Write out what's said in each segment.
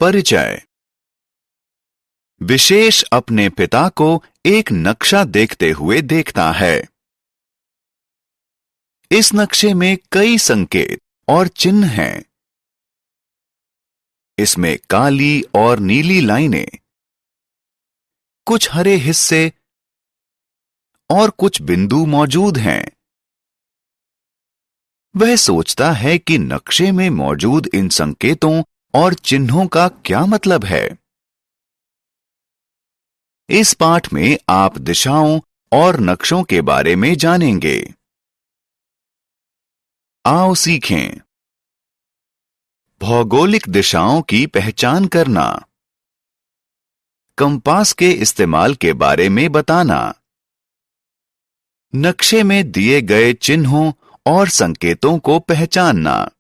परिचय। विशेष अपने पिता को एक नक्शा देखते हुए देखता है। इस नक्शे में कई संकेत और चिन्ह हैं। इसमें काली और नीली लाइनें, कुछ हरे हिस्से और कुछ बिंदु मौजूद हैं। वह सोचता है कि नक्शे में मौजूद इन संकेतों और चिन्हों का क्या मतलब है। इस पाठ में आप दिशाओं और नक्शों के बारे में जानेंगे। आओ सीखें। भौगोलिक दिशाओं की पहचान करना, कंपास के इस्तेमाल के बारे में बताना, नक्शे में दिए गए चिन्हों और संकेतों को पहचानना।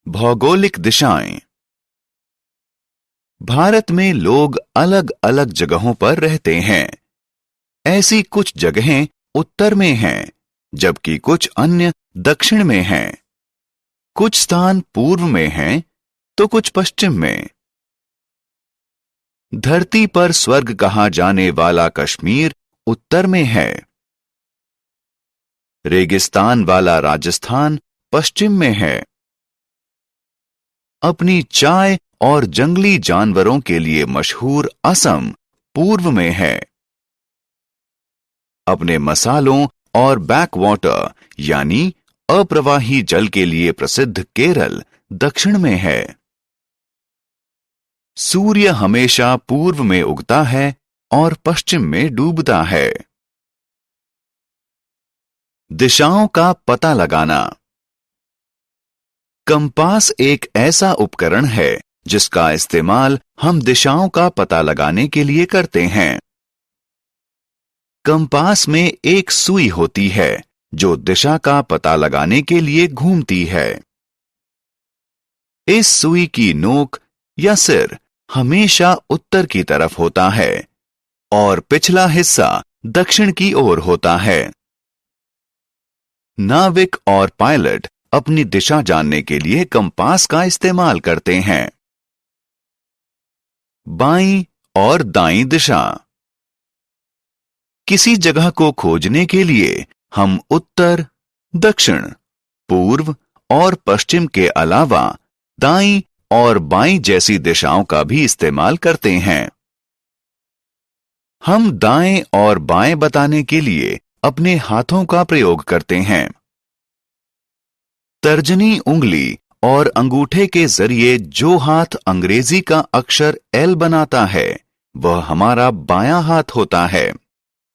भौगोलिक दिशाएं। भारत में लोग अलग अलग जगहों पर रहते हैं। ऐसी कुछ जगहें उत्तर में हैं, जबकि कुछ अन्य दक्षिण में हैं। कुछ स्थान पूर्व में हैं, तो कुछ पश्चिम में। धरती पर स्वर्ग कहा जाने वाला कश्मीर उत्तर में है। रेगिस्तान वाला राजस्थान पश्चिम में है। अपनी चाय और जंगली जानवरों के लिए मशहूर असम पूर्व में है। अपने मसालों और बैकवाटर यानी अप्रवाही जल के लिए प्रसिद्ध केरल दक्षिण में है। सूर्य हमेशा पूर्व में उगता है और पश्चिम में डूबता है। दिशाओं का पता लगाना। कंपास एक ऐसा उपकरण है जिसका इस्तेमाल हम दिशाओं का पता लगाने के लिए करते हैं। कंपास में एक सुई होती है जो दिशा का पता लगाने के लिए घूमती है। इस सुई की नोक या सिर हमेशा उत्तर की तरफ होता है और पिछला हिस्सा दक्षिण की ओर होता है। नाविक और पायलट अपनी दिशा जानने के लिए कंपास का इस्तेमाल करते हैं। बाईं और दाईं दिशा। किसी जगह को खोजने के लिए हम उत्तर, दक्षिण, पूर्व और पश्चिम के अलावा दाईं और बाईं जैसी दिशाओं का भी इस्तेमाल करते हैं। हम दाएं और बाएं बताने के लिए अपने हाथों का प्रयोग करते हैं। तर्जनी उंगली और अंगूठे के जरिए जो हाथ अंग्रेजी का अक्षर एल बनाता है, वह हमारा बायां हाथ होता है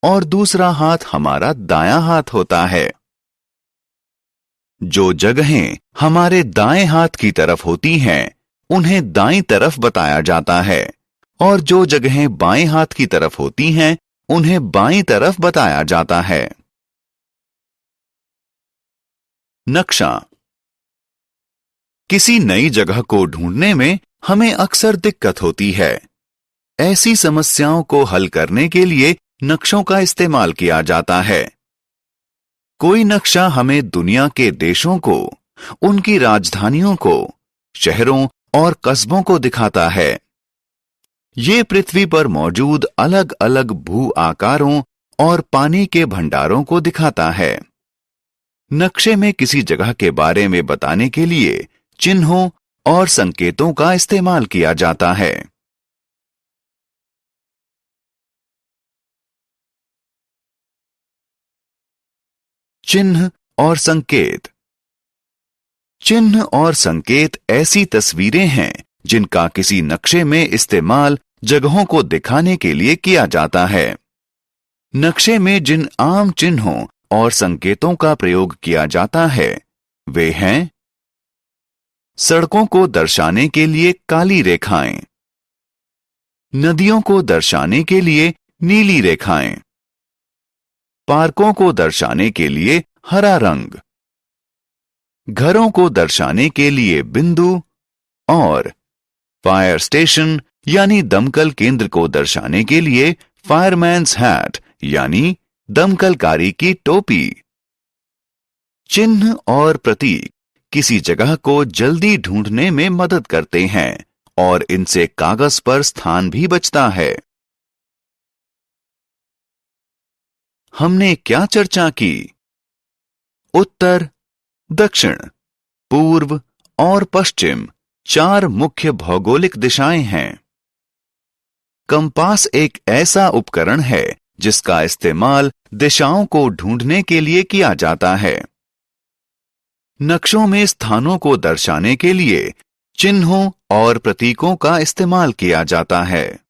और दूसरा हाथ हमारा दायां हाथ होता है। जो जगहें हमारे दाएं हाथ की तरफ होती हैं, उन्हें दाईं तरफ बताया जाता है और जो जगहें बाएं हाथ की तरफ होती हैं, उन्हें बाईं तरफ बताया जाता है। नक्शा। किसी नई जगह को ढूंढने में हमें अक्सर दिक्कत होती है। ऐसी समस्याओं को हल करने के लिए नक्शों का इस्तेमाल किया जाता है। कोई नक्शा हमें दुनिया के देशों को, उनकी राजधानियों को, शहरों और कस्बों को दिखाता है। ये पृथ्वी पर मौजूद अलग अलग भू आकारों और पानी के भंडारों को दिखाता है। नक्शे में किसी जगह के बारे में बताने के लिए चिन्हों और संकेतों का इस्तेमाल किया जाता है। चिन्ह और संकेत। चिन्ह और संकेत ऐसी तस्वीरें हैं जिनका किसी नक्शे में इस्तेमाल जगहों को दिखाने के लिए किया जाता है। नक्शे में जिन आम चिन्हों और संकेतों का प्रयोग किया जाता है, वे हैं: सड़कों को दर्शाने के लिए काली रेखाएं, नदियों को दर्शाने के लिए नीली रेखाएं, पार्कों को दर्शाने के लिए हरा रंग, घरों को दर्शाने के लिए बिंदु और फायर स्टेशन यानी दमकल केंद्र को दर्शाने के लिए फायरमैन्स हैट यानी दमकलकारी की टोपी। चिन्ह और प्रतीक किसी जगह को जल्दी ढूंढने में मदद करते हैं और इनसे कागज पर स्थान भी बचता है। हमने क्या चर्चा की? उत्तर, दक्षिण, पूर्व और पश्चिम 4 मुख्य भौगोलिक दिशाएं हैं। कंपास एक ऐसा उपकरण है जिसका इस्तेमाल दिशाओं को ढूंढने के लिए किया जाता है। नक्शों में स्थानों को दर्शाने के लिए चिन्हों और प्रतीकों का इस्तेमाल किया जाता है।